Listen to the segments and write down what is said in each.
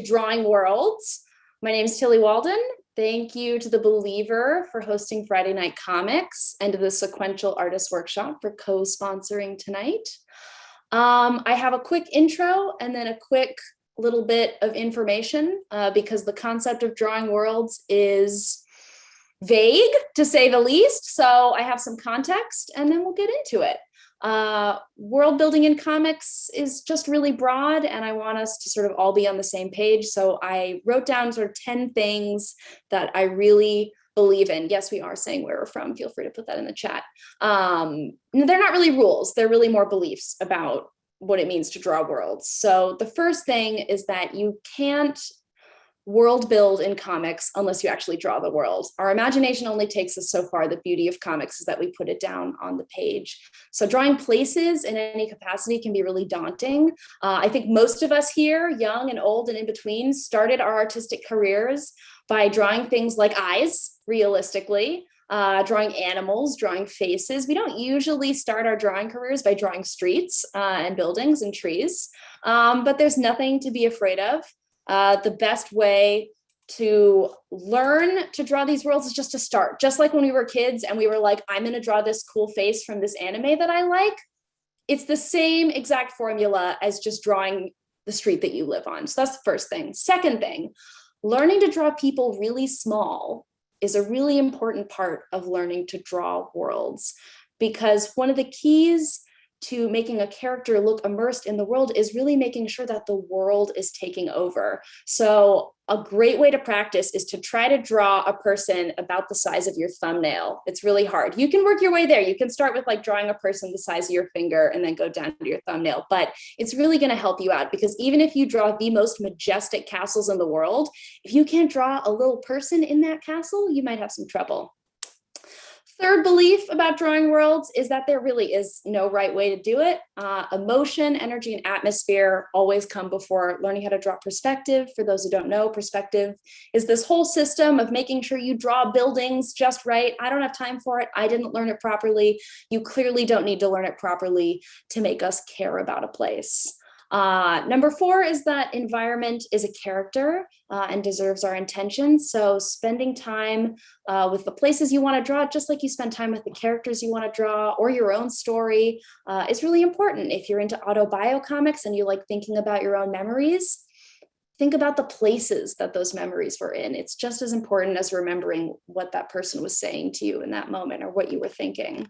Drawing Worlds. My name is Tillie Walden. Thank you to The Believer for hosting Friday Night Comics and to the Sequential Artist Workshop for co-sponsoring tonight. I have a quick intro and then a quick little bit of information because the concept of Drawing Worlds is vague, to say the least. So I have some context and then we'll get into it. World building in comics is just really broad, and I want us to sort of all be on the same page. So I wrote down sort of 10 things that I really believe in. Yes, we are saying where we're from. Feel free to put that in the chat. They're not really rules. They're really more beliefs about what it means to draw worlds. So the first thing is that you can't world build in comics unless you actually draw the world. Our imagination only takes us so far. The beauty of comics is that we put it down on the page. So drawing places in any capacity can be really daunting. I think most of us here, young and old and in between, started our artistic careers by drawing things like eyes, realistically, drawing animals, drawing faces. We don't usually start our drawing careers by drawing streets and buildings and trees, but there's nothing to be afraid of. The best way to learn to draw these worlds is just to start. Just like when we were kids and we were like, I'm going to draw this cool face from this anime that I like. It's the same exact formula as just drawing the street that you live on. So that's the first thing. Second thing, learning to draw people really small is a really important part of learning to draw worlds, because one of the keys to making a character look immersed in the world is really making sure that the world is taking over. So a great way to practice is to try to draw a person about the size of your thumbnail. It's really hard. You can work your way there. You can start with like drawing a person the size of your finger and then go down to your thumbnail, but it's really going to help you out, because even if you draw the most majestic castles in the world, if you can't draw a little person in that castle, you might have some trouble. Third belief about drawing worlds is that there really is no right way to do it. Emotion, energy, and atmosphere always come before learning how to draw perspective. For those who don't know, perspective is this whole system of making sure you draw buildings just right. I don't have time for it. I didn't learn it properly. You clearly don't need to learn it properly to make us care about a place. Number 4 is that environment is a character and deserves our attention. So spending time with the places you want to draw, just like you spend time with the characters you want to draw or your own story, is really important. If you're into autobio comics and you like thinking about your own memories, think about the places that those memories were in. It's just as important as remembering what that person was saying to you in that moment or what you were thinking.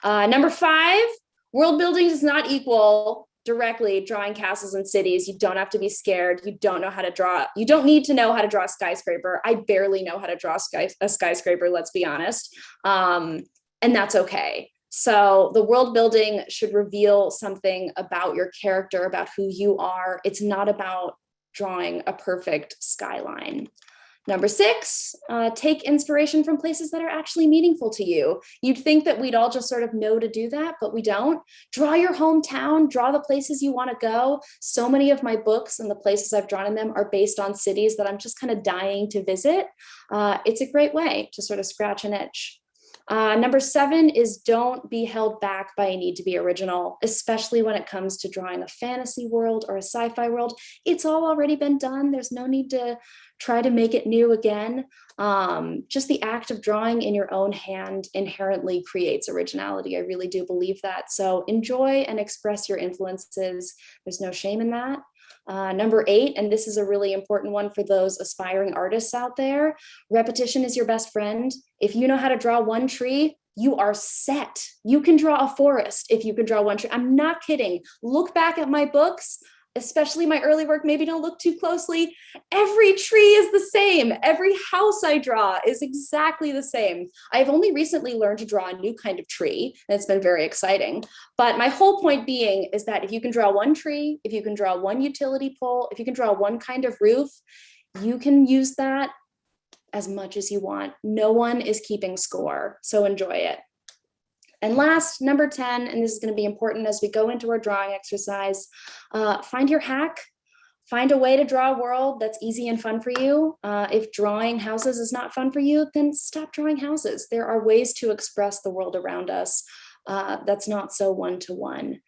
Number 5, world building does not equal directly drawing castles and cities. You don't have to be scared. You don't know how to draw. You don't need to know how to draw a skyscraper. I barely know how to draw a skyscraper, let's be honest. And that's okay. So the world building should reveal something about your character, about who you are. It's not about drawing a perfect skyline. Number 6, take inspiration from places that are actually meaningful to you. You'd think that we'd all just sort of know to do that, but we don't. Draw your hometown, draw the places you want to go. So many of my books and the places I've drawn in them are based on cities that I'm just kind of dying to visit. It's a great way to sort of scratch an itch. Number 7 is don't be held back by a need to be original, especially when it comes to drawing a fantasy world or a sci-fi world. It's all already been done. There's no need to try to make it new again. Just the act of drawing in your own hand inherently creates originality. I really do believe that. So enjoy and express your influences. There's no shame in that. Number 8, and this is a really important one for those aspiring artists out there, repetition is your best friend. If you know how to draw one tree, you are set. You can draw a forest if you can draw one tree. I'm not kidding. Look back at my books, especially my early work, maybe don't look too closely. Every tree is the same. Every house I draw is exactly the same. I've only recently learned to draw a new kind of tree, and it's been very exciting. But my whole point being is that if you can draw one tree, if you can draw one utility pole, if you can draw one kind of roof, you can use that as much as you want. No one is keeping score, so enjoy it. And last, number 10, and this is going to be important as we go into our drawing exercise, find your hack. Find a way to draw a world that's easy and fun for you. If drawing houses is not fun for you, then stop drawing houses. There are ways to express the world around us that's not so one-to-one.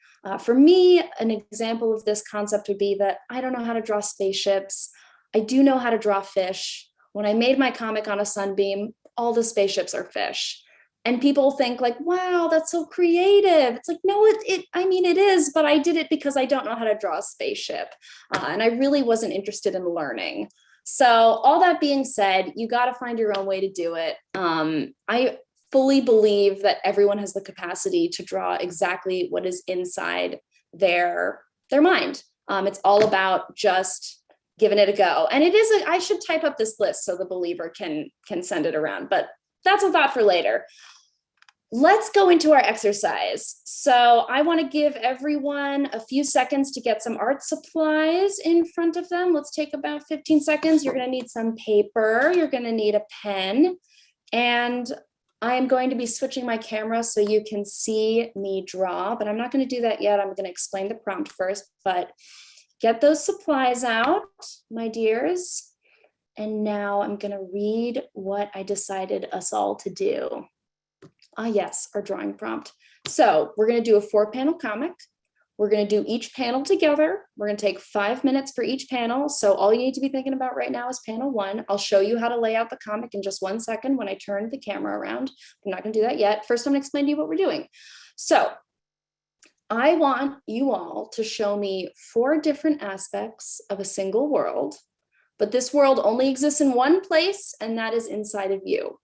For me, an example of this concept would be that I don't know how to draw spaceships. I do know how to draw fish. When I made my comic on a sunbeam, all the spaceships are fish. And people think like, wow, that's so creative. It's like, no, I mean, it is, but I did it because I don't know how to draw a spaceship. And I really wasn't interested in learning. So all that being said, you got to find your own way to do it. I fully believe that everyone has the capacity to draw exactly what is inside their mind. It's all about just giving it a go. And it is, I should type up this list so the believer can send it around, but that's a thought for later. Let's go into our exercise. So I want to give everyone a few seconds to get some art supplies in front of them. Let's take about 15 seconds. You're going to need some paper. You're going to need a pen. And I'm going to be switching my camera so you can see me draw, but I'm not going to do that yet. I'm going to explain the prompt first, but get those supplies out, my dears. And now I'm going to read what I decided us all to do. Yes, our drawing prompt. So we're going to do a 4-panel comic. We're going to do each panel together. We're going to take 5 minutes for each panel. So all you need to be thinking about right now is panel 1. I'll show you how to lay out the comic in just 1 second when I turn the camera around. I'm not going to do that yet. First, I'm going to explain to you what we're doing. So I want you all to show me 4 different aspects of a single world, but this world only exists in one place, and that is inside of you.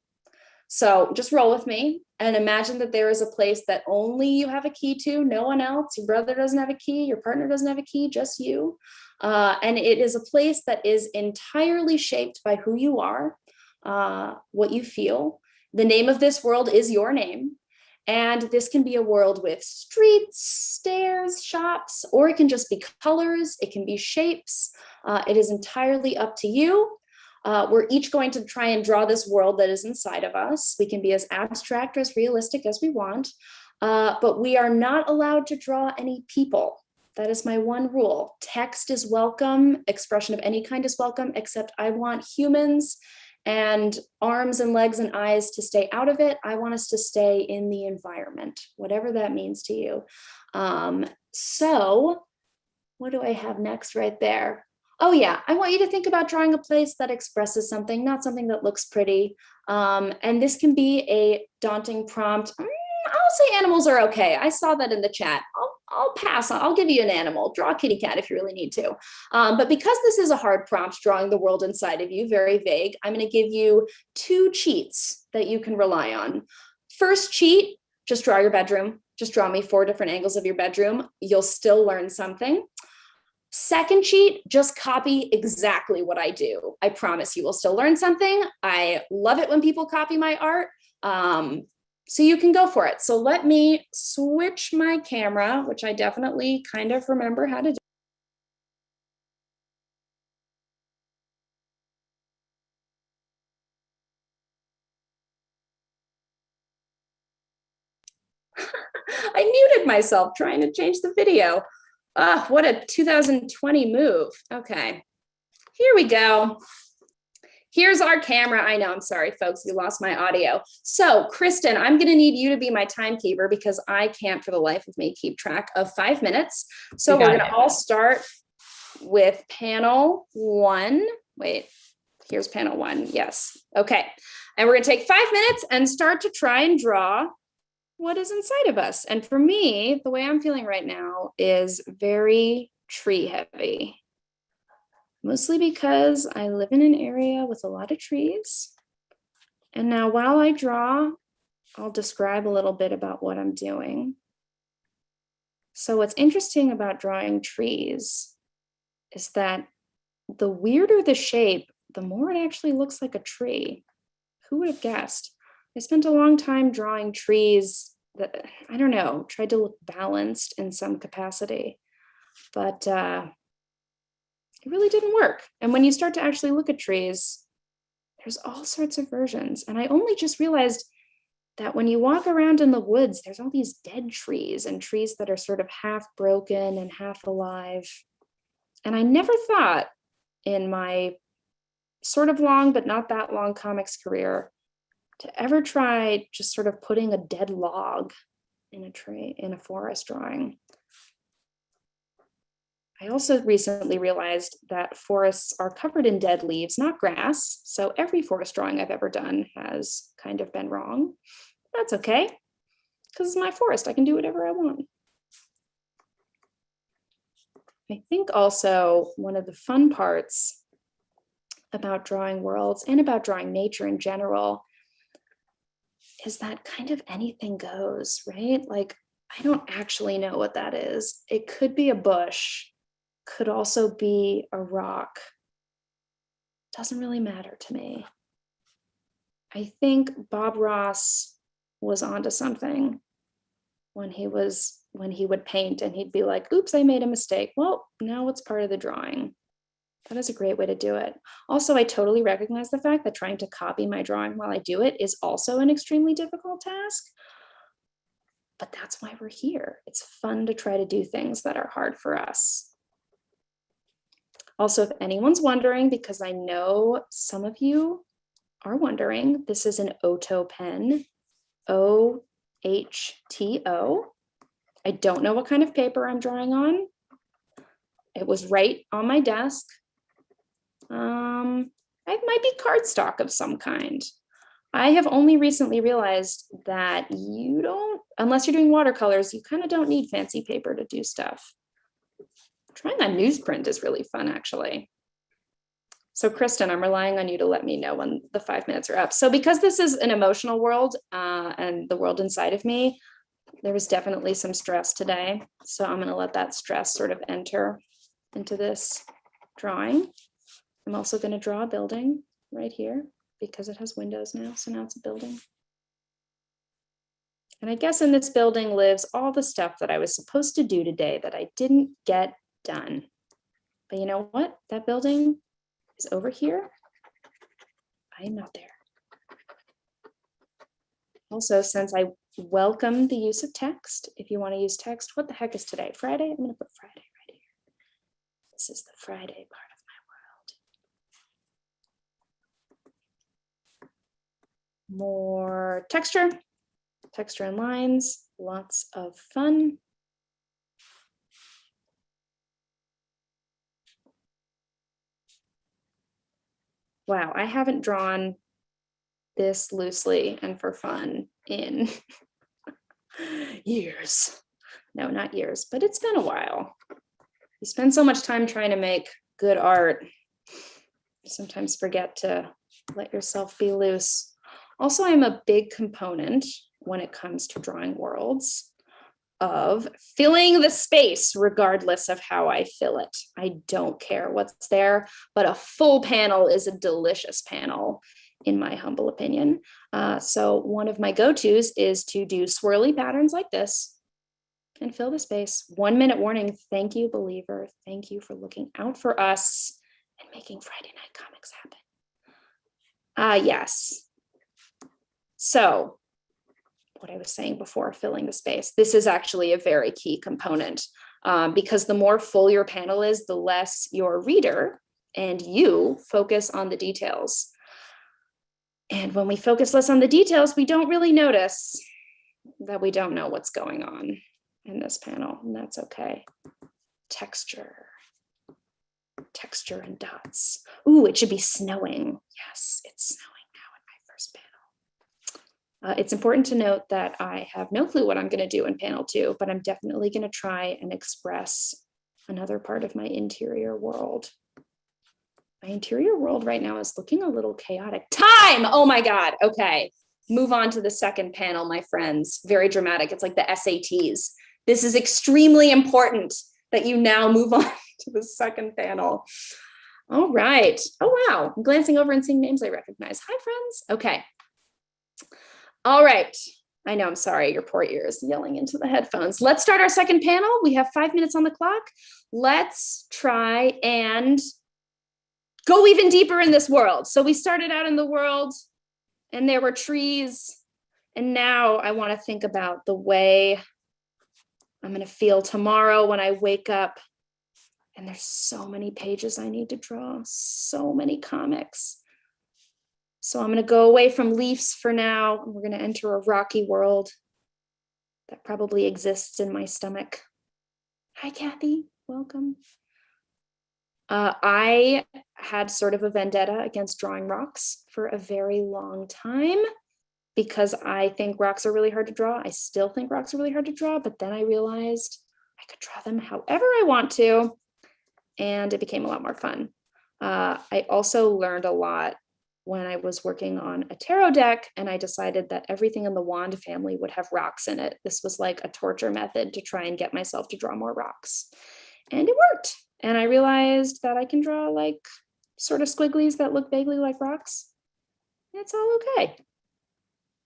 So just roll with me and imagine that there is a place that only you have a key to, no one else. Your brother doesn't have a key, your partner doesn't have a key, just you. And it is a place that is entirely shaped by who you are, what you feel. The name of this world is your name. And this can be a world with streets, stairs, shops, or it can just be colors. It can be shapes. It is entirely up to you. We're each going to try and draw this world that is inside of us. We can be as abstract or as realistic as we want, but we are not allowed to draw any people. That is my one rule. Text is welcome, expression of any kind is welcome, except I want humans and arms and legs and eyes to stay out of it. I want us to stay in the environment, whatever that means to you. So what do I have next right there? Oh yeah, I want you to think about drawing a place that expresses something, not something that looks pretty. And this can be a daunting prompt. I'll say animals are okay. I saw that in the chat. I'll pass on. I'll give you an animal. Draw a kitty cat if you really need to. But because this is a hard prompt, drawing the world inside of you, very vague, I'm going to give you 2 cheats that you can rely on. First cheat, just draw your bedroom. Just draw me 4 different angles of your bedroom. You'll still learn something. Second cheat, just copy exactly what I do. I promise you will still learn something. I love it when people copy my art. So you can go for it. So let me switch my camera, which I definitely kind of remember how to do. I muted myself trying to change the video. Oh, what a 2020 move. Okay, here we go. Here's our camera. I know, I'm sorry, folks, we lost my audio. So Kristen, I'm gonna need you to be my timekeeper because I can't for the life of me keep track of 5 minutes. So we're gonna all start with panel 1. Wait, here's panel 1, yes. Okay, and we're gonna take 5 minutes and start to try and draw what is inside of us. And for me, the way I'm feeling right now is very tree heavy. Mostly because I live in an area with a lot of trees. And now while I draw, I'll describe a little bit about what I'm doing. So what's interesting about drawing trees is that the weirder the shape, the more it actually looks like a tree. Who would have guessed? I spent a long time drawing trees that, I don't know, tried to look balanced in some capacity, but it really didn't work. And when you start to actually look at trees, there's all sorts of versions. And I only just realized that when you walk around in the woods, there's all these dead trees and trees that are sort of half broken and half alive. And I never thought in my sort of long, but not that long comics career to ever try just sort of putting a dead log in a tree, in a forest drawing. I also recently realized that forests are covered in dead leaves, not grass. So every forest drawing I've ever done has kind of been wrong. That's okay, because it's my forest. I can do whatever I want. I think also one of the fun parts about drawing worlds and about drawing nature in general is that kind of anything goes, right? Like, I don't actually know what that is. It could be a bush, could also be a rock. Doesn't really matter to me. I think Bob Ross was onto something when he would paint and he'd be like, oops, I made a mistake. Well, now it's part of the drawing. That is a great way to do it. Also, I totally recognize the fact that trying to copy my drawing while I do it is also an extremely difficult task. But that's why we're here. It's fun to try to do things that are hard for us. Also, if anyone's wondering, because I know some of you are wondering, this is an Oto pen, O-H-T-O. I don't know what kind of paper I'm drawing on. It was right on my desk. It might be cardstock of some kind. I have only recently realized that you don't, unless you're doing watercolors, you kind of don't need fancy paper to do stuff. Trying on newsprint is really fun, actually. So Kristen, I'm relying on you to let me know when the 5 minutes are up. So because this is an emotional world and the world inside of me, there was definitely some stress today. So I'm going to let that stress sort of enter into this drawing. I'm also going to draw a building right here because it has windows now. So now it's a building. And I guess in this building lives all the stuff that I was supposed to do today that I didn't get done. But you know what? That building is over here. I am not there. Also, since I welcome the use of text, if you want to use text, what the heck is today? Friday? I'm going to put Friday right here. This is the Friday part of my world. More texture and lines, lots of fun. Wow, I haven't drawn this loosely and for fun in years. No, not years, but it's been a while. You spend so much time trying to make good art, you sometimes forget to let yourself be loose. Also, I'm a big component when it comes to drawing worlds of filling the space regardless of how I fill it. I don't care what's there, but a full panel is a delicious panel, in my humble opinion. So one of my go-tos is to do swirly patterns like this and fill the space. 1 minute warning. Thank you, Believer. Thank you for looking out for us and making Friday Night Comics happen. Yes. So what I was saying before, filling the space, this is actually a very key component because the more full your panel is, the less your reader and you focus on the details. And when we focus less on the details, we don't really notice that we don't know what's going on in this panel, and that's okay. Texture and dots. Ooh, it should be snowing. Yes, it's snowing now in my first panel. It's important to note that I have no clue what I'm going to do in panel 2, but I'm definitely going to try and express another part of my interior world. My interior world right now is looking a little chaotic. Time! Oh my God. Okay. Move on to the second panel, my friends. Very dramatic. It's like the SATs. This is extremely important that you now move on to the second panel. All right. Oh, wow. I'm glancing over and seeing names I recognize. Hi, friends. Okay. All right. I know, I'm sorry, your poor ears yelling into the headphones. Let's start our second panel. We have 5 minutes on the clock. Let's try and go even deeper in this world. So we started out in the world and there were trees. And now I want to think about the way I'm going to feel tomorrow when I wake up. And there's so many pages I need to draw, so many comics. So I'm going to go away from leaves for now. And we're going to enter a rocky world that probably exists in my stomach. Hi, Kathy. Welcome. I had sort of a vendetta against drawing rocks for a very long time because I think rocks are really hard to draw. I still think rocks are really hard to draw, but then I realized I could draw them however I want to, and it became a lot more fun. I also learned a lot when I was working on a tarot deck, and I decided that everything in the wand family would have rocks in it. This was like a torture method to try and get myself to draw more rocks. And it worked. And I realized that I can draw like sort of squigglies that look vaguely like rocks. It's all okay.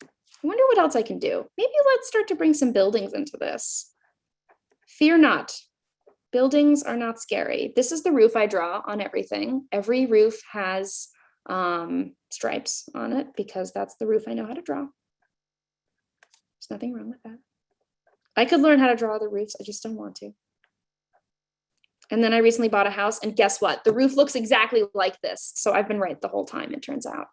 I wonder what else I can do. Maybe let's start to bring some buildings into this. Fear not. Buildings are not scary. This is the roof I draw on everything. Every roof has stripes on it because that's the roof I know how to draw. There's nothing wrong with that. I could learn how to draw other roofs. I just don't want to. And then I recently bought a house, and guess what? The roof looks exactly like this. So I've been right the whole time, it turns out.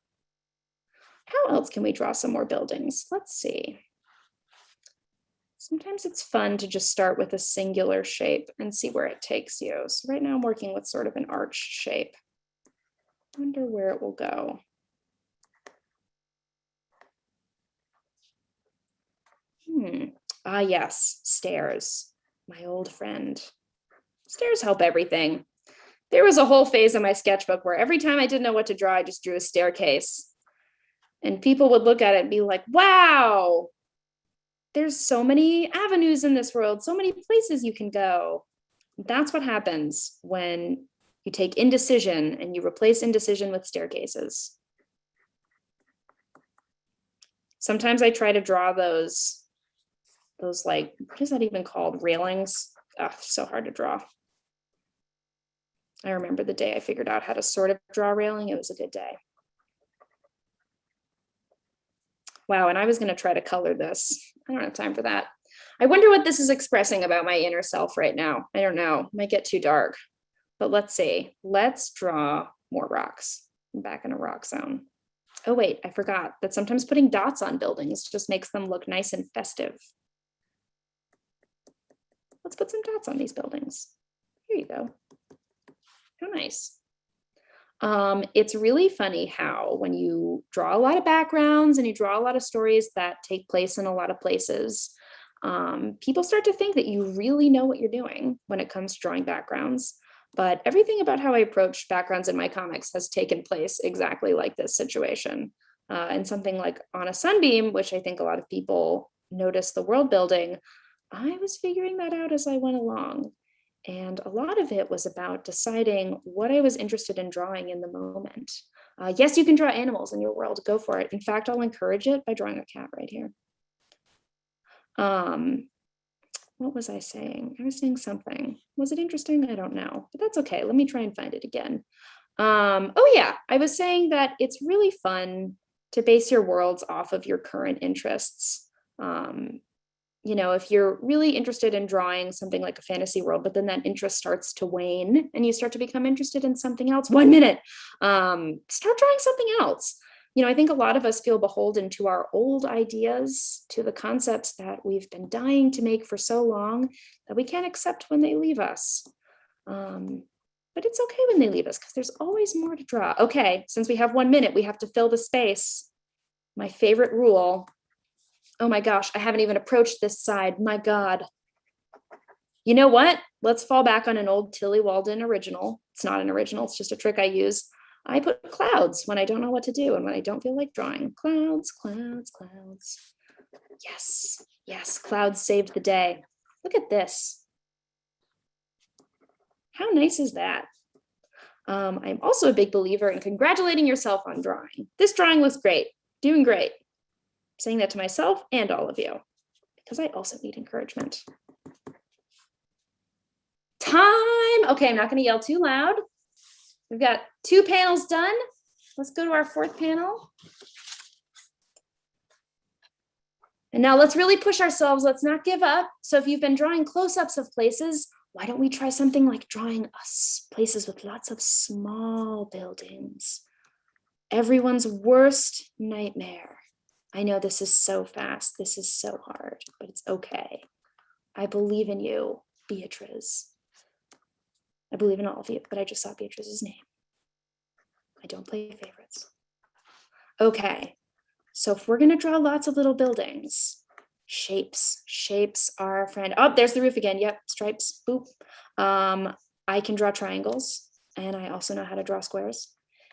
How else can we draw some more buildings? Let's see. Sometimes it's fun to just start with a singular shape and see where it takes you. So right now I'm working with sort of an arch shape. I wonder where it will go. Ah, yes, stairs, my old friend. Stairs help everything. There was a whole phase in my sketchbook where every time I didn't know what to draw, I just drew a staircase. And people would look at it and be like, wow, there's so many avenues in this world, so many places you can go. That's what happens when you take indecision and you replace indecision with staircases. Sometimes I try to draw those like, what is that even called? Railings. Oh, so hard to draw. I remember the day I figured out how to sort of draw a railing. It was a good day. Wow, and I was going to try to color this. I don't have time for that. I wonder what this is expressing about my inner self right now. I don't know. It might get too dark. But let's see. Let's draw more rocks. I'm back in a rock zone. Oh, wait, I forgot that sometimes putting dots on buildings just makes them look nice and festive. Let's put some dots on these buildings. Here you go. How nice. It's really funny how when you draw a lot of backgrounds and you draw a lot of stories that take place in a lot of places, people start to think that you really know what you're doing when it comes to drawing backgrounds. But everything about how I approach backgrounds in my comics has taken place exactly like this situation. And something like On a Sunbeam, which I think a lot of people notice the world building, I was figuring that out as I went along. And a lot of it was about deciding what I was interested in drawing in the moment. Yes, you can draw animals in your world, go for it. In fact, I'll encourage it by drawing a cat right here. What was I saying? I was saying something. Was it interesting? I don't know, but that's okay. Let me try and find it again. Oh yeah, I was saying that it's really fun to base your worlds off of your current interests. You know, if you're really interested in drawing something like a fantasy world, but then that interest starts to wane and you start to become interested in something else, 1 minute, start drawing something else. You know, I think a lot of us feel beholden to our old ideas, to the concepts that we've been dying to make for so long that we can't accept when they leave us. But it's okay when they leave us because there's always more to draw. Okay, since we have 1 minute, we have to fill the space. My favorite rule. Oh my gosh, I haven't even approached this side. My God. You know what? Let's fall back on an old Tillie Walden original. It's not an original, it's just a trick I use. I put clouds when I don't know what to do and when I don't feel like drawing. Clouds, clouds, clouds. Yes, yes, clouds saved the day. Look at this. How nice is that? I'm also a big believer in congratulating yourself on drawing. This drawing looks great, doing great. I'm saying that to myself and all of you, because I also need encouragement. Time. Okay, I'm not going to yell too loud. We've got 2 panels done. Let's go to our 4th panel. And now let's really push ourselves. Let's not give up. So if you've been drawing close-ups of places, why don't we try something like drawing us places with lots of small buildings? Everyone's worst nightmare. I know this is so fast. This is so hard, but it's okay. I believe in you, Beatrice. I believe in all of you, but I just saw Beatrice's name. I don't play favorites. Okay, so if we're gonna draw lots of little buildings, shapes are our friend. Oh, there's the roof again. Yep, stripes, boop. I can draw triangles, and I also know how to draw squares.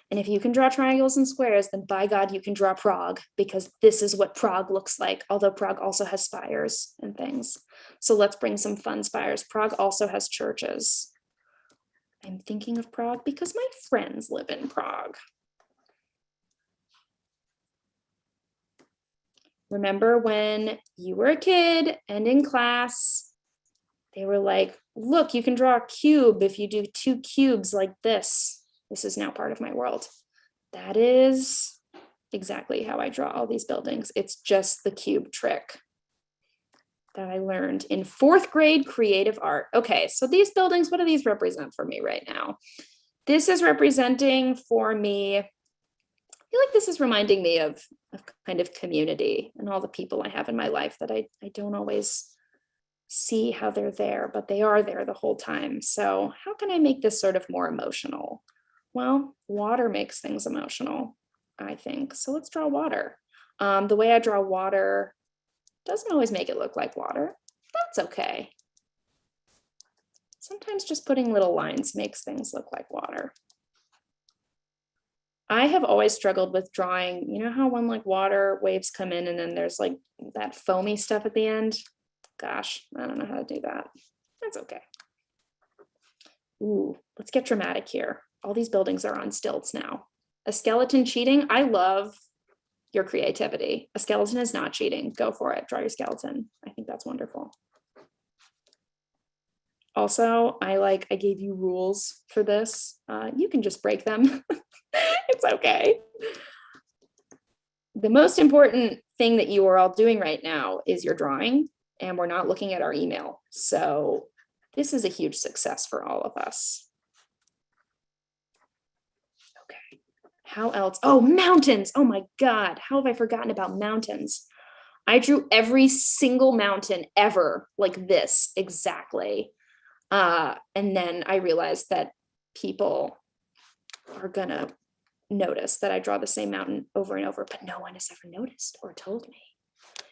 And if you can draw triangles and squares, then by God, you can draw Prague, because this is what Prague looks like, although Prague also has spires and things. So let's bring some fun spires. Prague also has churches. I'm thinking of Prague because my friends live in Prague. Remember when you were a kid and in class, they were like, look, you can draw a cube if you do 2 cubes like this. This is now part of my world. That is exactly how I draw all these buildings. It's just the cube trick that I learned in 4th grade creative art. Okay, so these buildings, what do these represent for me right now? This is representing for me, I feel like this is reminding me of kind of community and all the people I have in my life that I don't always see how they're there, but they are there the whole time. So how can I make this sort of more emotional? Well, water makes things emotional, I think. So let's draw water. The way I draw water doesn't always make it look like water. That's okay. Sometimes just putting little lines makes things look like water. I have always struggled with drawing, you know how when like water waves come in and then there's like that foamy stuff at the end? Gosh, I don't know how to do that. That's okay. Ooh, let's get dramatic here. All these buildings are on stilts now. A skeleton cheating? I love your creativity. A skeleton is not cheating. Go for it. Draw your skeleton. I think that's wonderful. Also, I gave you rules for this. You can just break them. It's okay. The most important thing that you are all doing right now is your drawing, and we're not looking at our email. So this is a huge success for all of us. Okay, how else? Oh, mountains. Oh my God, how have I forgotten about mountains? I drew every single mountain ever like this exactly. And then I realized that people are gonna notice that I draw the same mountain over and over, but no one has ever noticed or told me.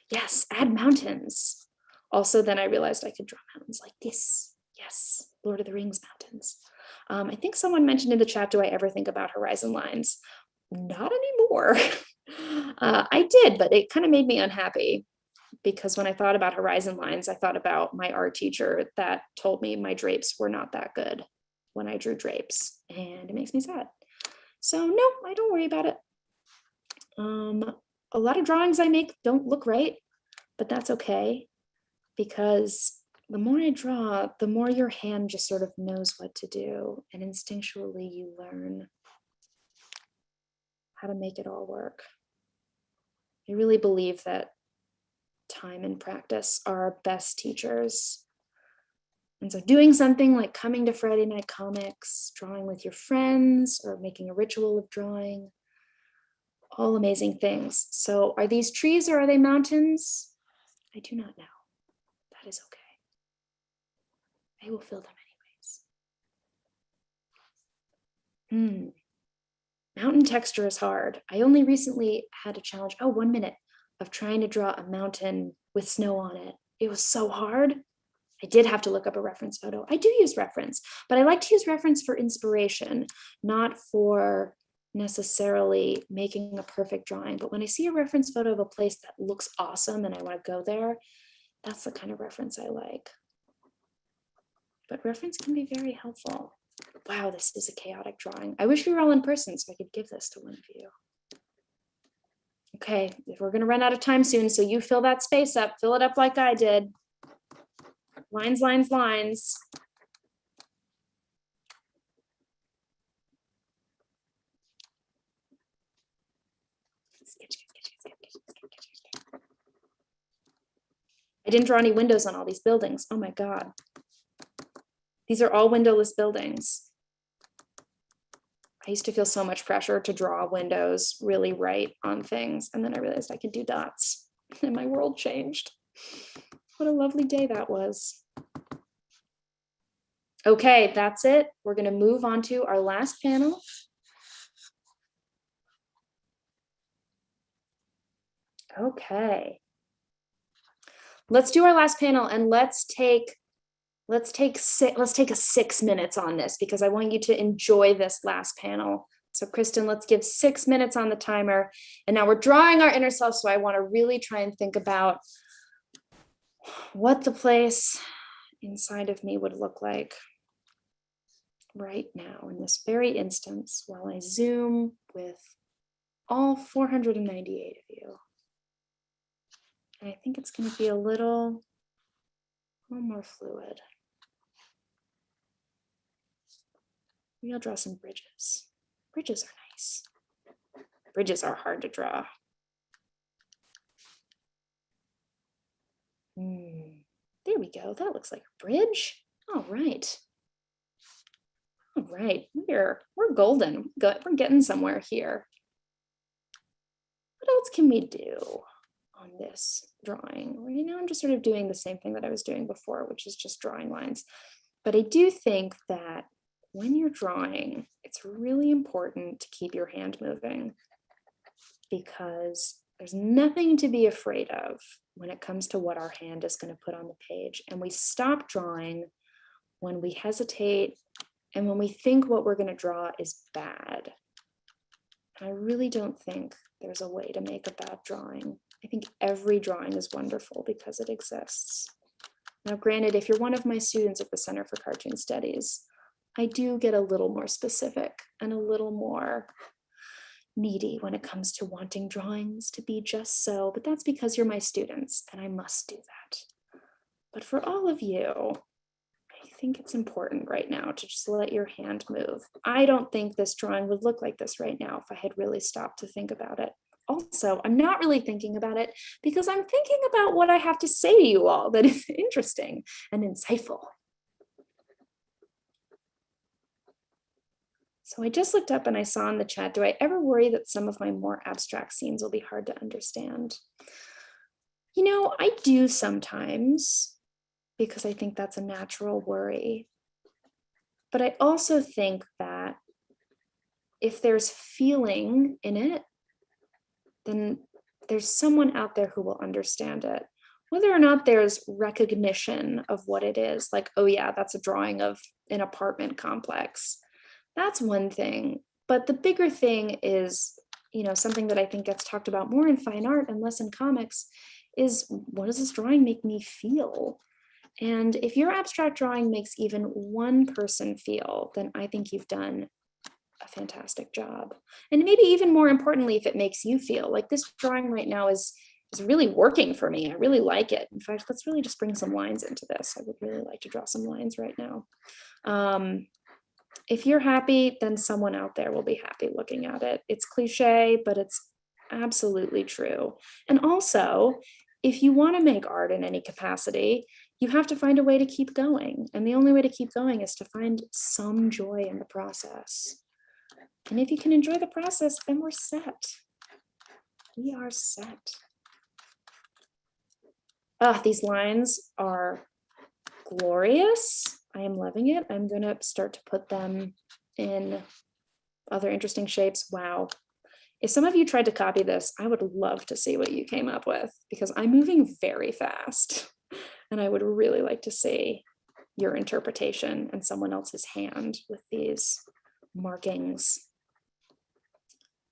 Yes, add mountains. Also, then I realized I could draw mountains like this. Yes, Lord of the Rings mountains. I think someone mentioned in the chat, do I ever think about horizon lines? Not anymore. I did, but it kind of made me unhappy because when I thought about horizon lines, I thought about my art teacher that told me my drapes were not that good when I drew drapes, and it makes me sad. So no, I don't worry about it. A lot of drawings I make don't look right, but that's okay, because the more I draw, the more your hand just sort of knows what to do, and instinctually you learn how to make it all work. I really believe that time and practice are our best teachers. And so doing something like coming to Friday Night Comics, drawing with your friends, or making a ritual of drawing, all amazing things. So are these trees or are they mountains? I do not know. That is okay. I will fill them anyways. Mountain texture is hard. I only recently had a challenge, 1 minute, of trying to draw a mountain with snow on it. It was so hard. I did have to look up a reference photo. I do use reference, but I like to use reference for inspiration, not for necessarily making a perfect drawing. But when I see a reference photo of a place that looks awesome and I want to go there, that's the kind of reference I like. But reference can be very helpful. Wow, this is a chaotic drawing. I wish we were all in person so I could give this to one of you. Okay, if we're gonna run out of time soon, so you fill that space up, fill it up like I did. Lines, lines, lines. I didn't draw any windows on all these buildings. Oh my God. These are all windowless buildings. I used to feel so much pressure to draw windows really right on things. And then I realized I could do dots and my world changed. What a lovely day that was. Okay, that's it. We're going to move on to our last panel. Okay. Let's do our last panel, and let's take a 6 minutes on this, because I want you to enjoy this last panel. So Kristen, let's give 6 minutes on the timer. And now we're drawing our inner self. So I want to really try and think about what the place inside of me would look like right now in this very instance, while I zoom with all 498 of you. And I think it's going to be a little more fluid. Maybe I'll draw some bridges. Bridges are nice. Bridges are hard to draw. There we go. That looks like a bridge. All right. All right. We're golden. We're getting somewhere here. What else can we do on this drawing? Right now I'm just sort of doing the same thing that I was doing before, which is just drawing lines. But I do think that when you're drawing, it's really important to keep your hand moving, because there's nothing to be afraid of when it comes to what our hand is going to put on the page. And we stop drawing when we hesitate and when we think what we're going to draw is bad. And I really don't think there's a way to make a bad drawing. I think every drawing is wonderful because it exists. Now, granted, if you're one of my students at the Center for Cartoon Studies, I do get a little more specific and a little more needy when it comes to wanting drawings to be just so, but that's because you're my students and I must do that. But for all of you, I think it's important right now to just let your hand move. I don't think this drawing would look like this right now if I had really stopped to think about it. Also, I'm not really thinking about it because I'm thinking about what I have to say to you all that is interesting and insightful. So I just looked up and I saw in the chat, do I ever worry that some of my more abstract scenes will be hard to understand? You know, I do sometimes, because I think that's a natural worry. But I also think that if there's feeling in it, then there's someone out there who will understand it. Whether or not there's recognition of what it is, like, oh yeah, that's a drawing of an apartment complex. That's one thing, but the bigger thing is, you know, something that I think gets talked about more in fine art and less in comics is, what does this drawing make me feel? And if your abstract drawing makes even one person feel, then I think you've done a fantastic job. And maybe even more importantly, if it makes you feel like this drawing right now is really working for me. I really like it. In fact, let's really just bring some lines into this. I would really like to draw some lines right now. If you're happy, then someone out there will be happy looking at it. It's cliche, but it's absolutely true. And also, if you want to make art in any capacity, you have to find a way to keep going. And the only way to keep going is to find some joy in the process. And if you can enjoy the process, then we're set. We are set. These lines are glorious. I am loving it. I'm going to start to put them in other interesting shapes. Wow. If some of you tried to copy this, I would love to see what you came up with, because I'm moving very fast and I would really like to see your interpretation and someone else's hand with these markings.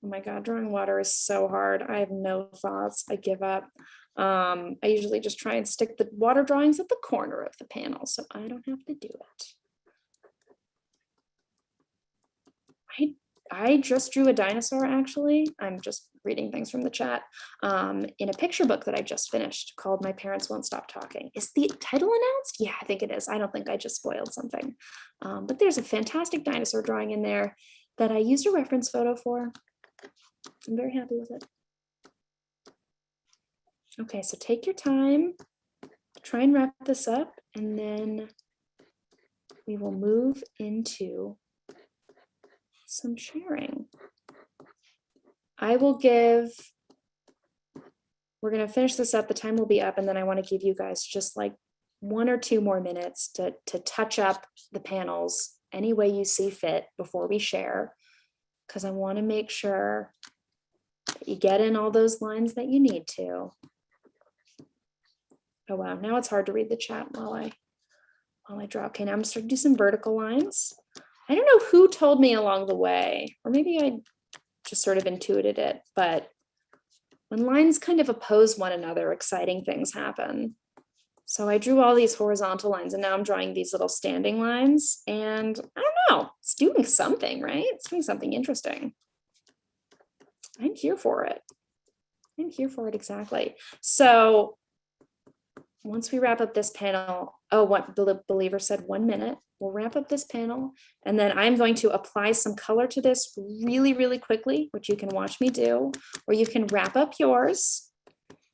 Oh my God, drawing water is so hard. I have no thoughts. I give up. I usually just try and stick the water drawings at the corner of the panel so I don't have to do it. I just drew a dinosaur, actually. I'm just reading things from the chat, in a picture book that I just finished called My Parents Won't Stop Talking. Is the title announced? Yeah, I think it is. I don't think I just spoiled something. But there's a fantastic dinosaur drawing in there that I used a reference photo for. I'm very happy with it. Okay, so take your time, try and wrap this up, and then we will move into some sharing. We're going to finish this up, the time will be up, and then I want to give you guys just like 1 or 2 more minutes to touch up the panels any way you see fit before we share, because I want to make sure that you get in all those lines that you need to. Oh wow, now it's hard to read the chat while I draw. Okay, now I'm starting to do some vertical lines. I don't know who told me along the way, or maybe I just sort of intuited it, but when lines kind of oppose one another, exciting things happen. So I drew all these horizontal lines, and now I'm drawing these little standing lines, and I don't know, it's doing something, right? It's doing something interesting. I'm here for it. I'm here for it, exactly. So once we wrap up this panel, oh, what the believer said, 1 minute, we'll wrap up this panel, and then I'm going to apply some color to this really, really quickly, which you can watch me do, or you can wrap up yours,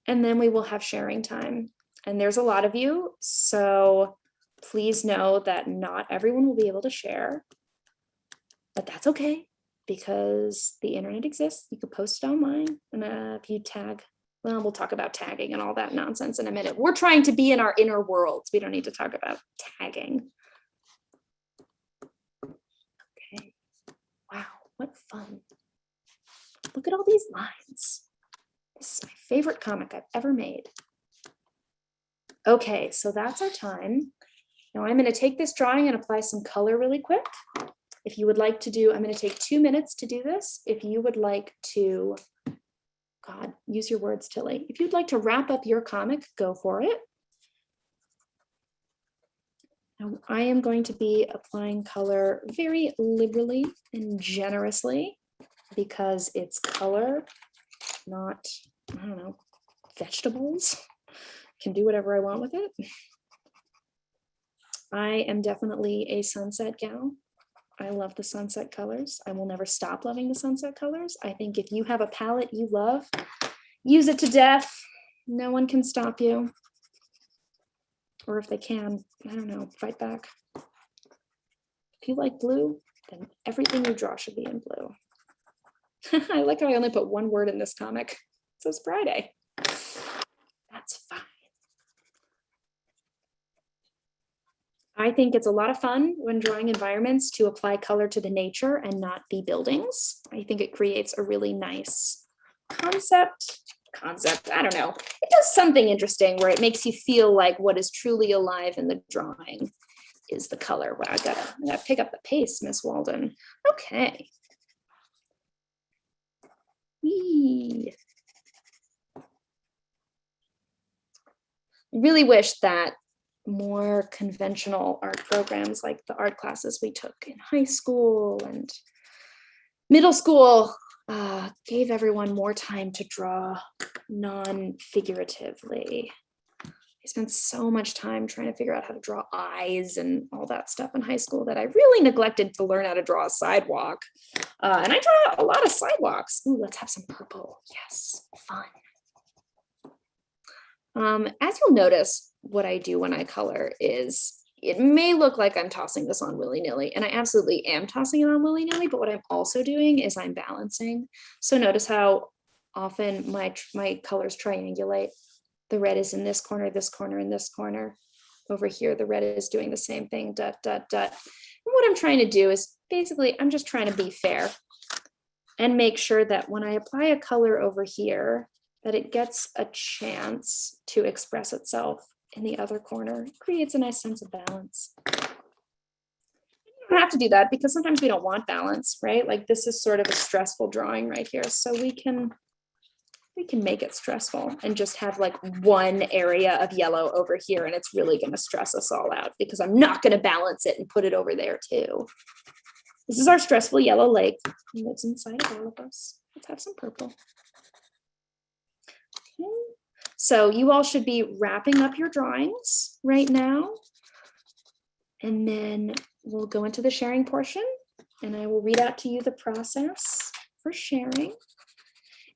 and then we will have sharing time. And there's a lot of you, so please know that not everyone will be able to share, but that's okay, because the internet exists. You could post it online, and if you tag, well, we'll talk about tagging and all that nonsense in a minute. We're trying to be in our inner worlds. We don't need to talk about tagging. Okay, wow, what fun. Look at all these lines. This is my favorite comic I've ever made. Okay, so that's our time. Now I'm going to take this drawing and apply some color really quick. If you would like to do, I'm going to take 2 minutes to do this. If you would like to, God, use your words, Tillie. If you'd like to wrap up your comic, go for it. Now I am going to be applying color very liberally and generously because it's color, not, I don't know, vegetables. Can do whatever I want with it. I am definitely a sunset gal. I love the sunset colors. I will never stop loving the sunset colors. I think if you have a palette you love, use it to death. No one can stop you. Or if they can, I don't know, fight back. If you like blue, then everything you draw should be in blue. I like how I only put 1 word in this comic. It says Friday. That's fine. I think it's a lot of fun when drawing environments to apply color to the nature and not the buildings. I think it creates a really nice concept, I don't know. It does something interesting where it makes you feel like what is truly alive in the drawing is the color. Wow, I gotta pick up the pace, Miss Walden. Okay. Whee. I really wish that more conventional art programs like the art classes we took in high school and middle school gave everyone more time to draw non-figuratively. I spent so much time trying to figure out how to draw eyes and all that stuff in high school that I really neglected to learn how to draw a sidewalk. And I draw a lot of sidewalks. Ooh, let's have some purple. Yes, fun. As you'll notice, what I do when I color is it may look like I'm tossing this on willy-nilly, and I absolutely am tossing it on willy-nilly, but what I'm also doing is I'm balancing. So notice how often my colors triangulate. The red is in this corner, and this corner. Over here, the red is doing the same thing, dot, dot, dot. And what I'm trying to do is basically, I'm just trying to be fair and make sure that when I apply a color over here, that it gets a chance to express itself in the other corner. It creates a nice sense of balance. You don't have to do that because sometimes we don't want balance, right? Like this is sort of a stressful drawing right here. So we can make it stressful and just have like one area of yellow over here, and it's really going to stress us all out because I'm not going to balance it and put it over there too. This is our stressful yellow lake. And it's inside of all of us. Let's have some purple. Okay. So you all should be wrapping up your drawings right now. And then we'll go into the sharing portion, and I will read out to you the process for sharing.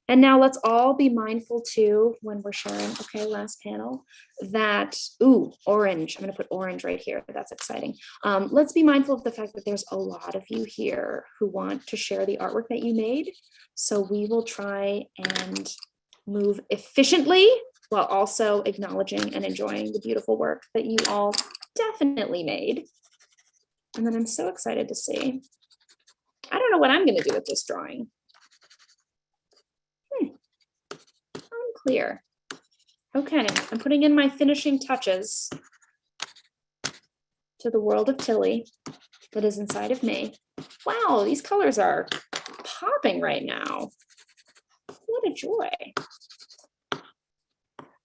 And now let's all be mindful too when we're sharing, okay, last panel, that, ooh, orange, I'm gonna put orange right here, that's exciting. Let's be mindful of the fact that there's a lot of you here who want to share the artwork that you made. So we will try and move efficiently while also acknowledging and enjoying the beautiful work that you all definitely made. And then I'm so excited to see. I don't know what I'm going to do with this drawing. Unclear. Okay, I'm putting in my finishing touches to the world of Tillie that is inside of me. Wow, these colors are popping right now. What a joy.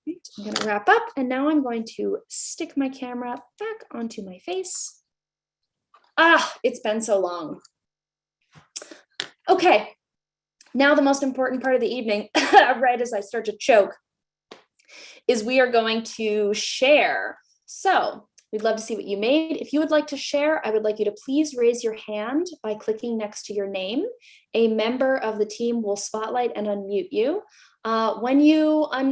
Right, I'm going to wrap up, and now I'm going to stick my camera back onto my face. Ah, it's been so long. Okay, now the most important part of the evening, right as I start to choke, is we are going to share. So we'd love to see what you made. If you would like to share, I would like you to please raise your hand by clicking next to your name. A member of the team will spotlight and unmute you. When you are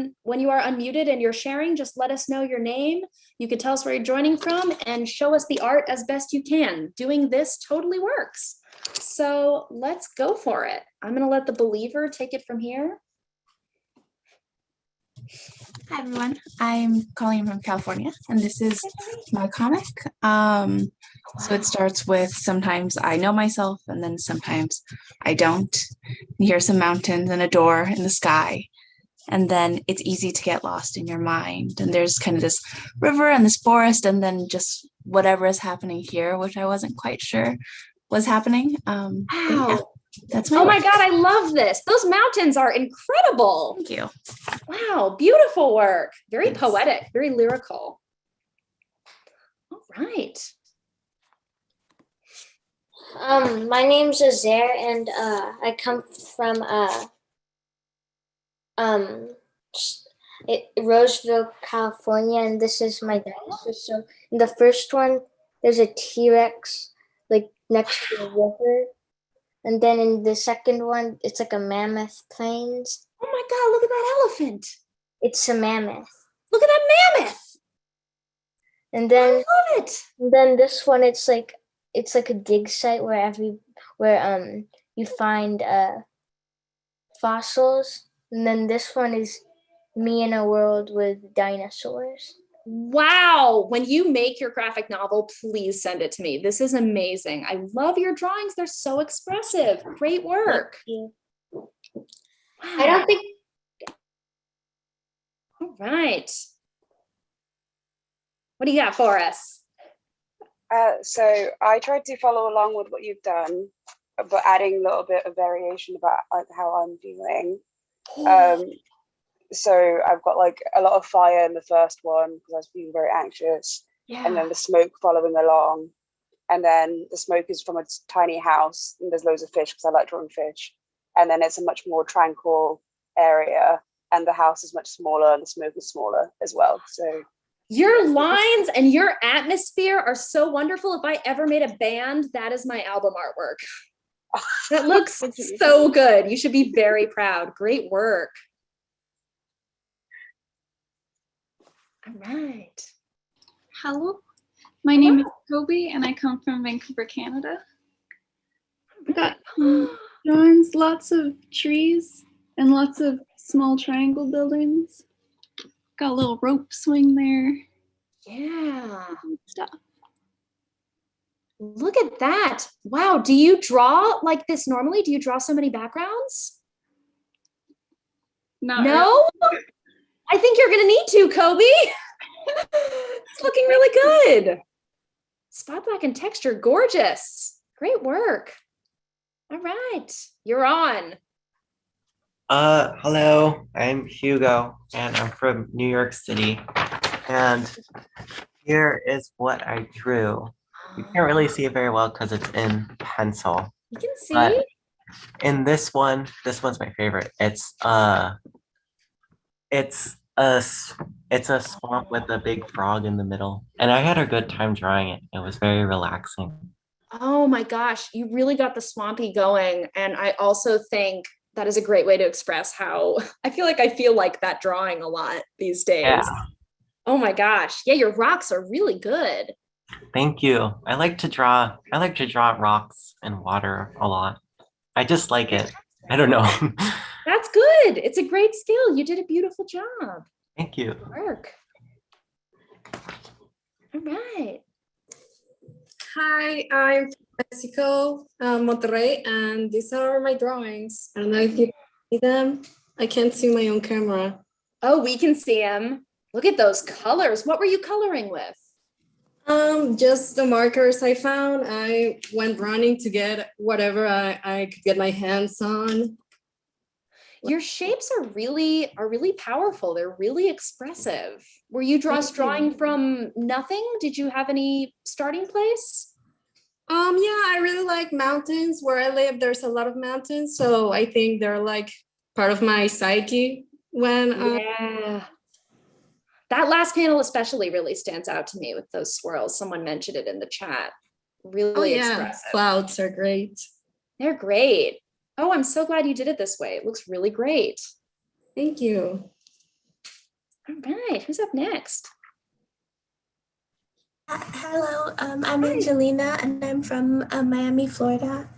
unmuted and you're sharing, just let us know your name. You can tell us where you're joining from and show us the art as best you can. Doing this totally works. So let's go for it. I'm going to let the believer take it from here. Hi everyone, I'm calling from California and this is my comic. So it starts with sometimes I know myself and then sometimes I don't. You hear some mountains and a door in the sky, and then it's easy to get lost in your mind, and there's kind of this river and this forest and then just whatever is happening here, which I wasn't quite sure was happening. Wow. Yeah, that's my Oh my God, I love this. Those mountains are incredible. Thank you. Wow, beautiful work. Very poetic, very lyrical. All right. My name's Azair, and I come from Roseville, California, and this is my dinosaur. So in the first one, there's a T-Rex like next to a river, and then in the second one, it's like a mammoth plains. Oh my God, look at that elephant. It's a mammoth. Look at that mammoth. And then I love it. And then this one, it's like a dig site where you find fossils. And then this one is me in a world with dinosaurs. Wow. When you make your graphic novel, please send it to me. This is amazing. I love your drawings. They're so expressive. Great work. Thank you. Wow. I don't think. All right. What do you got for us? So I tried to follow along with what you've done, but adding a little bit of variation about like how I'm feeling. So I've got like a lot of fire in the first one because I was feeling very anxious, and then the smoke following along, and then the smoke is from a tiny house and there's loads of fish because I like drawing fish, and then it's a much more tranquil area and the house is much smaller and the smoke is smaller as well. So your lines and your atmosphere are so wonderful. If I ever made a band, that is my album artwork. That looks so good. You should be very proud. Great work. All right. Hello, my name is Kobe and I come from Vancouver, Canada. I got drawings, lots of trees and lots of small triangle buildings. Got a little rope swing there. Yeah. Stuff. Look at that. Wow. Do you draw like this normally? Do you draw so many backgrounds? Not no? really. I think you're going to need to, Kobe. It's looking really good. Spot black and texture. Gorgeous. Great work. All right. You're on. Hello, I'm Hugo and I'm from New York City, and here is what I drew. You can't really see it very well because it's in pencil. You can see. But in this one's my favorite. It's a swamp with a big frog in the middle, and I had a good time drawing it. It was very relaxing. Oh my gosh, you really got the swampy going, and I also think that is a great way to express how I feel like that drawing a lot these days. Yeah. Oh my gosh. Yeah, your rocks are really good. Thank you. I like to draw rocks and water a lot. I just like it. I don't know. That's good. It's a great skill. You did a beautiful job. Thank you. Good work. All right. Hi, I'm from Mexico, Monterrey, and these are my drawings. I don't know if you can see them. I can't see my own camera. Oh, we can see them. Look at those colors. What were you coloring with? Just the markers I found. I went running to get whatever I could get my hands on. Your shapes are really powerful. They're really expressive. Were you Thank drawing you. from nothing? Did you have any starting place? Yeah, I really like mountains. Where I live, there's a lot of mountains, so I think they're like part of my psyche when Yeah. That last panel especially really stands out to me with those swirls. Someone mentioned it in the chat. Really oh yeah, expressive. clouds are great. They're great. Oh, I'm so glad you did it this way. It looks really great. Thank you. All right, who's up next? Hello, I'm Angelina and I'm from Miami, Florida.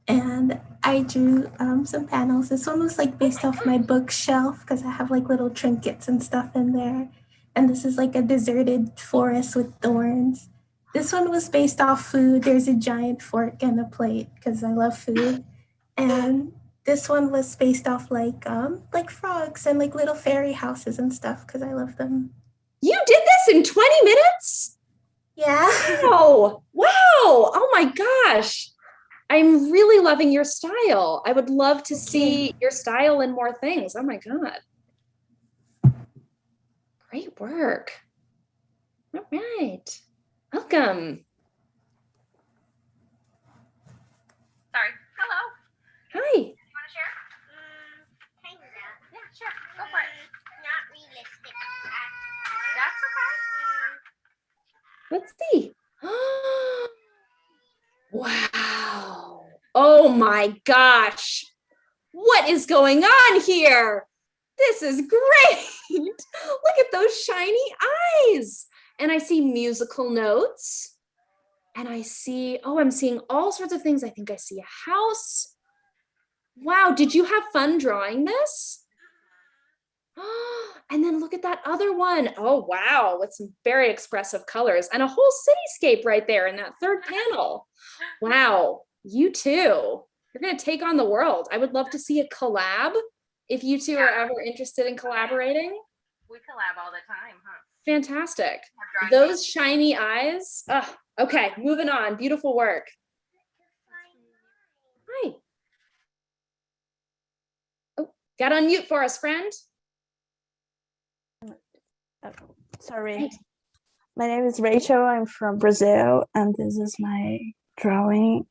And I drew some panels. This one was like based off my bookshelf because I have like little trinkets and stuff in there. And this is like a deserted forest with thorns. This one was based off food. There's a giant fork and a plate because I love food. And this one was based off like frogs and like little fairy houses and stuff because I love them. You did this in 20 minutes? Yeah. Wow. Wow. Oh my gosh. I'm really loving your style. I would love to see your style in more things. Oh my God. Great work. All right. Welcome. Sorry. Hello. Hi. You want to share? Kind of. Yeah, sure. Go for it. Not realistic. That's okay. Let's see. Wow. Oh my gosh. What is going on here? This is great. Look at those shiny eyes. And I see musical notes. And I see, oh, I'm seeing all sorts of things. I think I see a house. Wow, did you have fun drawing this? And then look at that other one. Oh, wow, with some very expressive colors and a whole cityscape right there in that third panel. Wow, you too. You're going to take on the world. I would love to see a collab if you two are ever interested in collaborating. We collab all the time, huh? Fantastic. Those shiny eyes. Oh, okay, moving on. Beautiful work. Hi. Oh, got on mute for us, friend. Sorry. Right. My name is Rachel. I'm from Brazil, and this is my drawing.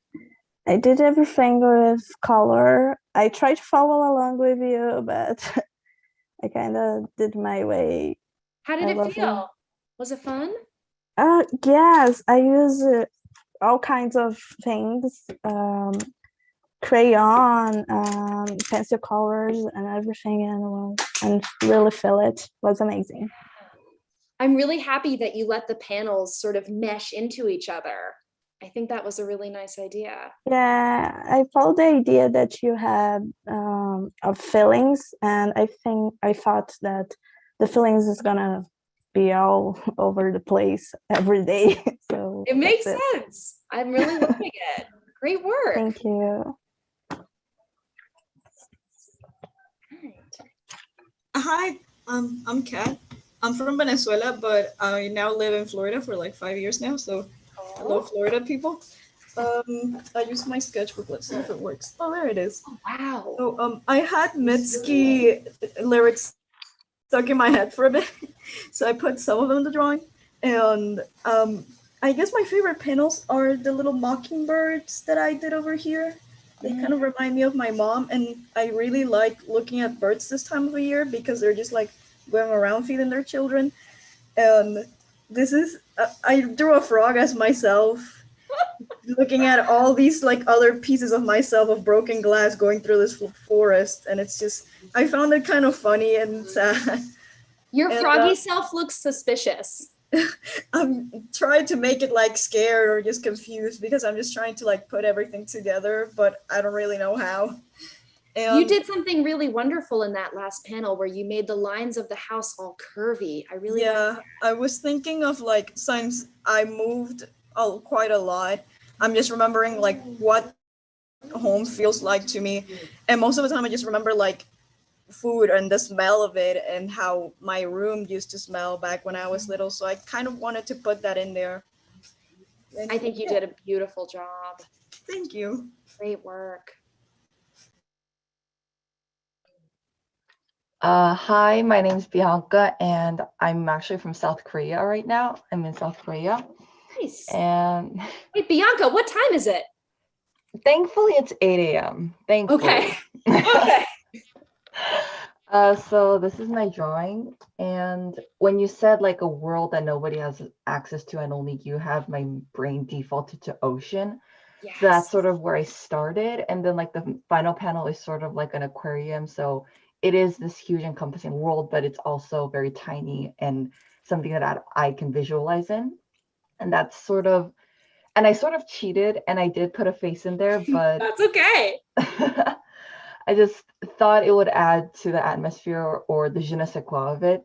I did everything with color. I tried to follow along with you, but I kind of did my way. How did it feel? Was it fun? Yes, I use all kinds of things, crayon, pencil colors, and everything, and really feel it. It was amazing. I'm really happy that you let the panels sort of mesh into each other. I think that was a really nice idea. Yeah, I followed the idea that you had of feelings, and I thought that the feelings is gonna be all over the place every day. So it makes sense. I'm really loving it. Great work. Thank you. Hi, I'm Kat. I'm from Venezuela, but I now live in Florida for like 5 years now. So hello, Florida people. I use my sketchbook. Let's see if it works. Oh, there it is. Wow. So I had Mitski lyrics stuck in my head for a bit, so I put some of them in the drawing. And I guess my favorite panels are the little mockingbirds that I did over here. They kind of remind me of my mom, and I really like looking at birds this time of the year because they're just like going around feeding their children. And this is I drew a frog as myself, looking at all these like other pieces of myself of broken glass going through this forest, and it's just I found it kind of funny and sad. Your froggy self looks suspicious. I'm trying to make it like scared or just confused because I'm just trying to like put everything together, but I don't really know how. You And did something really wonderful in that last panel where you made the lines of the house all curvy. I really yeah, I was thinking of like, since I moved quite a lot, I'm just remembering like what home feels like to me. And most of the time I just remember like food and the smell of it and how my room used to smell back when I was little. So I kind of wanted to put that in there. And I think you did a beautiful job. Thank you. Great work. Hi, my name is Bianca, and I'm actually from South Korea right now. I'm in South Korea. Nice. And wait, Bianca, what time is it? Thankfully, it's 8 a.m. Thankfully. Okay. Okay. So this is my drawing. And when you said like a world that nobody has access to and only you have, my brain defaulted to ocean. Yes. So that's sort of where I started. And then like the final panel is sort of like an aquarium. So it is this huge encompassing world, but it's also very tiny and something that I can visualize in. And that's sort of, and I sort of cheated and I did put a face in there, but that's okay. I just thought it would add to the atmosphere or the je ne sais quoi of it.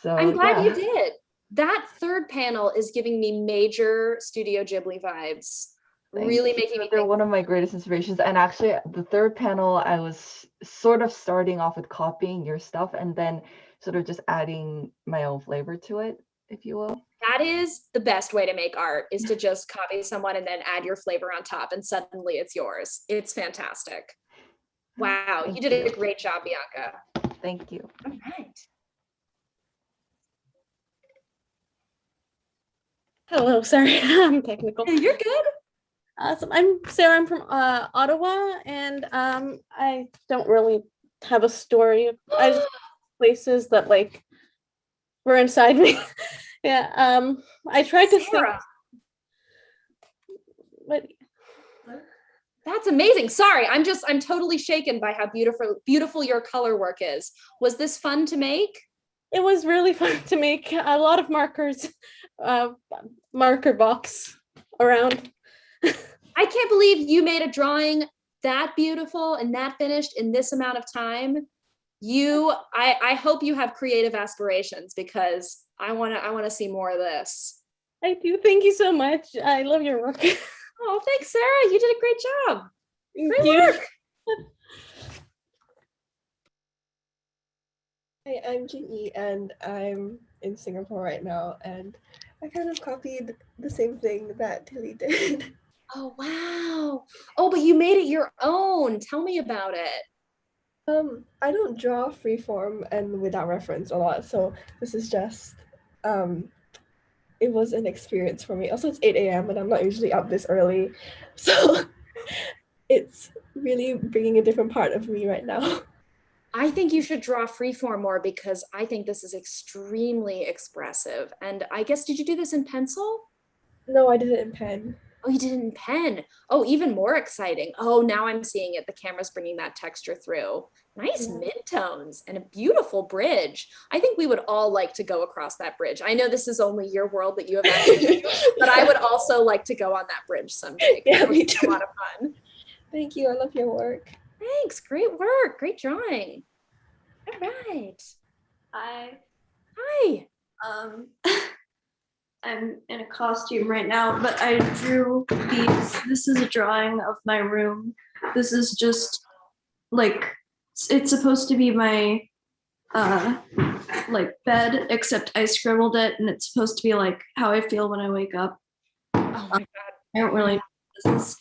So I'm glad you did. That third panel is giving me major Studio Ghibli vibes. Really making me they're think. one of my greatest inspirations. And actually the third panel, I was sort of starting off with copying your stuff and then sort of just adding my own flavor to it, if you will. That is the best way to make art, is to just copy someone and then add your flavor on top and suddenly it's yours. It's fantastic. Wow, you did a great job, Bianca. Thank you. All right. Hello, sorry, I'm technical. Hey, you're good. Awesome. I'm Sarah. I'm from Ottawa, and I don't really have a story. I just places that like were inside me. Yeah. I tried to think, but that's amazing. Sorry, I'm totally shaken by how beautiful your color work is. Was this fun to make? It was really fun to make. A lot of markers, marker box around. I can't believe you made a drawing that beautiful and that finished in this amount of time. I hope you have creative aspirations, because I want to see more of this. I do. Thank you so much. I love your work. Oh, thanks, Sarah. You did a great job. Great work. Hi, I'm Jin-Yi, and I'm in Singapore right now, and I kind of copied the same thing that Tillie did. Oh, wow. Oh, but you made it your own. Tell me about it. I don't draw freeform and without reference a lot, so this is just, it was an experience for me. Also, it's 8 a.m. and I'm not usually up this early, so it's really bringing a different part of me right now. I think you should draw freeform more, because I think this is extremely expressive. And I guess, did you do this in pencil? No, I did it in pen. Oh, you did it in pen. Oh, even more exciting. Oh, now I'm seeing it. The camera's bringing that texture through. Nice midtones and a beautiful bridge. I think we would all like to go across that bridge. I know this is only your world that you have access to, but I would also like to go on that bridge someday. Yeah, me too. A lot of fun. Thank you. I love your work. Thanks. Great work. Great drawing. All right. Hi. Hi. I'm in a costume right now, but I drew these. This is a drawing of my room. This is just like, it's supposed to be my like bed, except I scribbled it, and it's supposed to be like how I feel when I wake up. Oh my God. I don't really know what this is.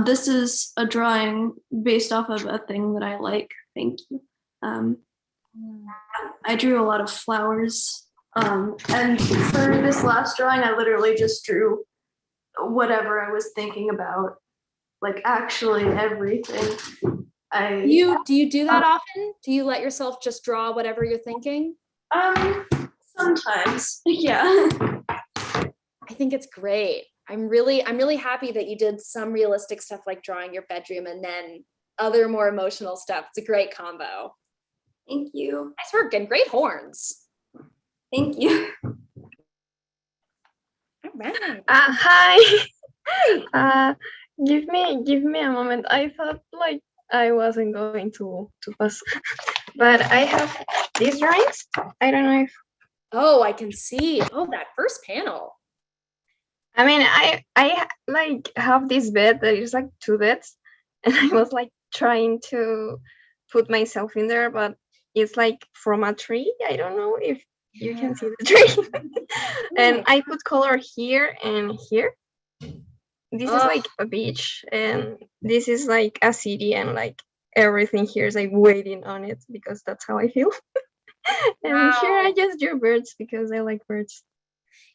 This is a drawing based off of a thing that I like. Thank you. I drew a lot of flowers. And for this last drawing, I literally just drew whatever I was thinking about, like actually everything. Do you do that often? Do you let yourself just draw whatever you're thinking? Sometimes, yeah. I think it's great. I'm really happy that you did some realistic stuff like drawing your bedroom and then other more emotional stuff. It's a great combo. Thank you. Nice work and great horns. Thank you. All right. Hi. Hi. Give me a moment. I thought like I wasn't going to pass. But I have these drawings. I don't know if. Oh, I can see. Oh, that first panel. I mean, I like have this bed that is like 2 beds, and I was like trying to put myself in there, but it's like from a tree. I don't know if you can see the tree. And I put color here and here. This is like a beach, and this is like a city, and like everything here is like waiting on it because that's how I feel. And here I just drew birds because I like birds.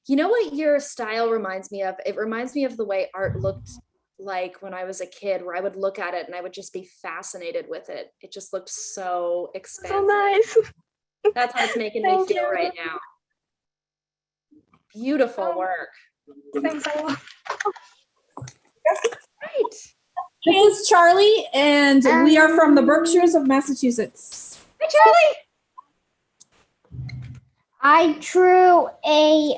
You know what your style reminds me of? It reminds me of the way art looked like when I was a kid, where I would look at it and I would just be fascinated with it. It just looked so expansive. So nice. That's how it's making me feel right now. Beautiful work. Thanks a lot. Right. This is Charlie, and we are from the Berkshires of Massachusetts. Hi, Charlie. I drew a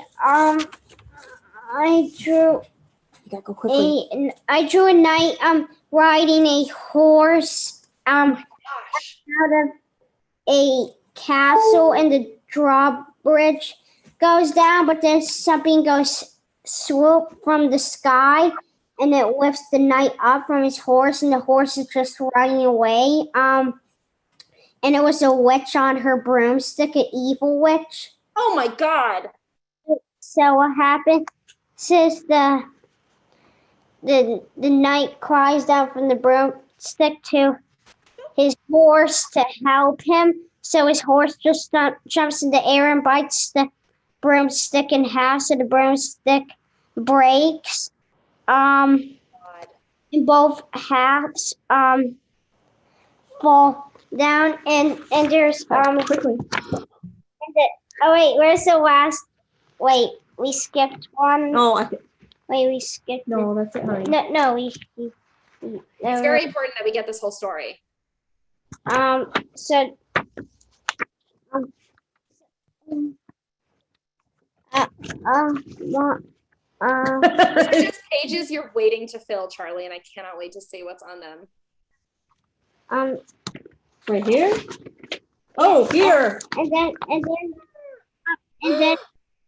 You gotta go quickly. I drew a knight riding a horse out of a castle, and the drawbridge goes down, but then something goes swoop from the sky, and it lifts the knight up from his horse, and the horse is just running away. And it was a witch on her broomstick, an evil witch. Oh my God. So what happened is the knight cries down from the broomstick to his horse to help him. So his horse just jumps in the air and bites the broomstick in half, so the broomstick breaks. And both halves fall down, and there's quickly. Oh wait, where's the last? Wait, we skipped one. Oh, wait, we skipped. No, that's it, honey. No, we It's very important that we get this whole story. So. These are just pages you're waiting to fill, Charlie, and I cannot wait to see what's on them. Right here. Oh, here. And then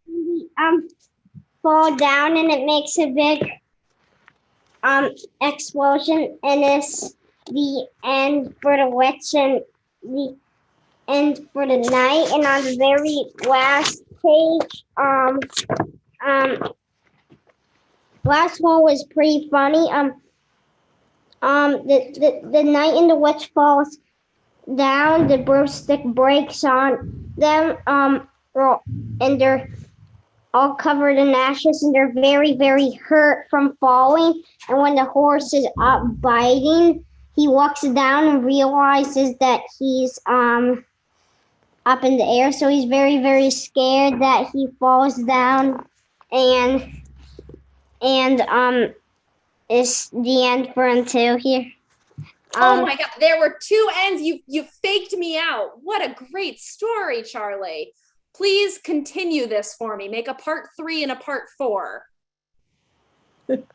we fall down, and it makes a big explosion, and it's the end for the witch and the end for the night. And on the very last page, last one was pretty funny. The knight and the witch falls down, the broomstick breaks on them, and they're all covered in ashes, and they're very, very hurt from falling. And when the horse is up biting, he walks down and realizes that he's up in the air, so he's very, very scared that he falls down, and it's the end for him too here. Oh my God, there were 2 ends. You faked me out. What a great story, Charlie. Please continue this for me. Make a part 3 and a part 4.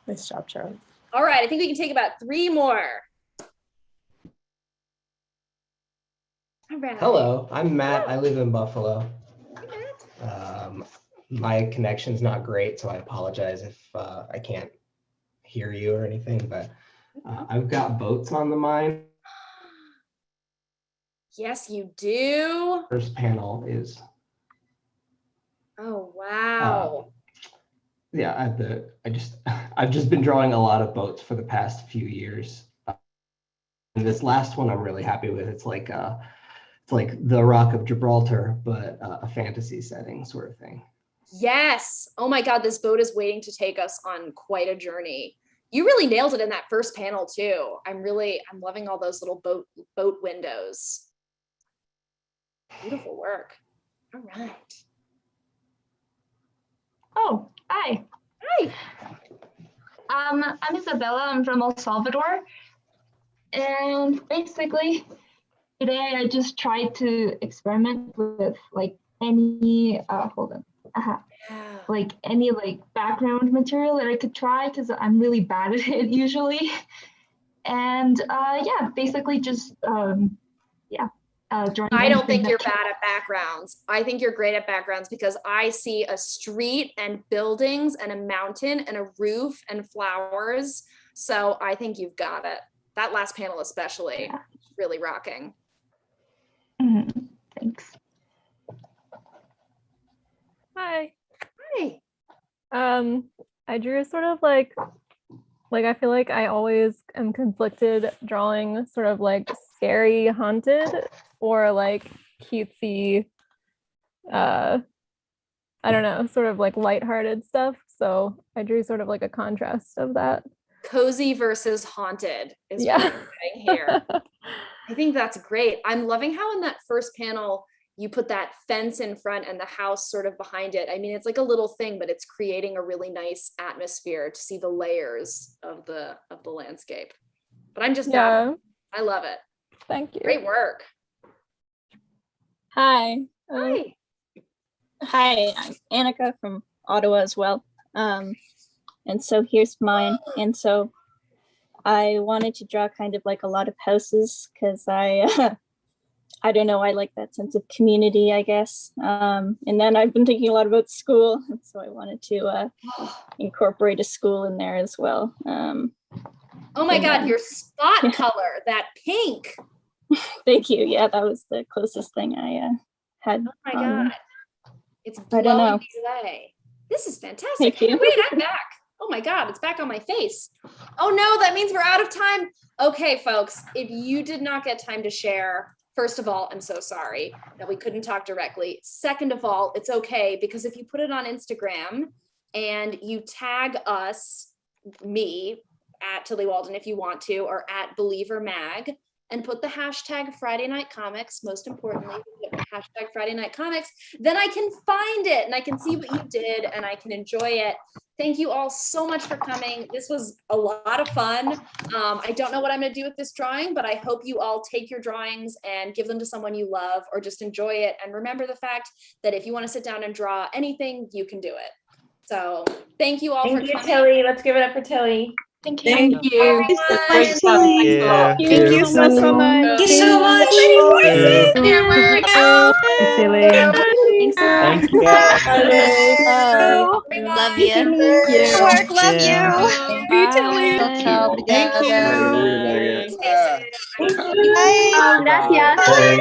Nice job, Charlie. All right, I think we can take about 3 more. All right. Hello, I'm Matt. I live in Buffalo. My connection's not great, so I apologize if I can't hear you or anything, but I've got boats on the mind. Yes, you do. First panel is Oh, wow. yeah, I've just been drawing a lot of boats for the past few years. And this last one I'm really happy with. It's like the Rock of Gibraltar, but a fantasy setting sort of thing. Yes. Oh my God, this boat is waiting to take us on quite a journey. You really nailed it in that first panel too. I'm loving all those little boat windows. Beautiful work. All right. Oh, hi. Hi. I'm Isabella. I'm from El Salvador. And basically, today I just tried to experiment with like any, like any like background material that I could try, because I'm really bad at it usually. And yeah, basically just drawing. I don't anything think you're that bad at backgrounds. I think you're great at backgrounds because I see a street and buildings and a mountain and a roof and flowers. So I think you've got it. That last panel especially, really rocking. Thanks. Hi. Hi. I drew sort of like I feel like I always am conflicted drawing sort of like scary haunted or like cutesy I don't know, sort of like lighthearted stuff. So I drew sort of like a contrast of that. Cozy versus haunted is Yeah. what I'm saying here. I think that's great. I'm loving how in that first panel you put that fence in front and the house sort of behind it. I mean, it's like a little thing, but it's creating a really nice atmosphere to see the layers of the landscape. But I'm just I love it. Thank you. Great work. Hi. Hi. Hi, I'm Annika from Ottawa as well. And so here's mine. And so I wanted to draw kind of like a lot of houses because I don't know, I like that sense of community, I guess. And then I've been thinking a lot about school. And so I wanted to incorporate a school in there as well. Oh my God, your spot color, that pink. Thank you. Yeah, that was the closest thing I had. Oh my God. It's I don't know. blowing me away. This is fantastic. Thank you. Wait, I'm back. Oh my God, it's back on my face. Oh no, that means we're out of time. Okay, folks, if you did not get time to share, first of all, I'm so sorry that we couldn't talk directly. Second of all, it's okay because if you put it on Instagram and you tag us, me, at Tillie Walden if you want to, or at Believer Mag, and put the hashtag Friday Night Comics, most importantly, hashtag Friday Night Comics, then I can find it and I can see what you did and I can enjoy it. Thank you all so much for coming. This was a lot of fun. I don't know what I'm gonna do with this drawing, but I hope you all take your drawings and give them to someone you love or just enjoy it. And remember the fact that if you wanna sit down and draw anything, you can do it. So thank you all for coming. Thank you, Tillie. Let's give it up for Tillie. Thank you. Thank you. Thank you. Thank you so much. Thank you so much. Thanks. Thank you. Love you. Good work. Love you. Thank you. Gracias.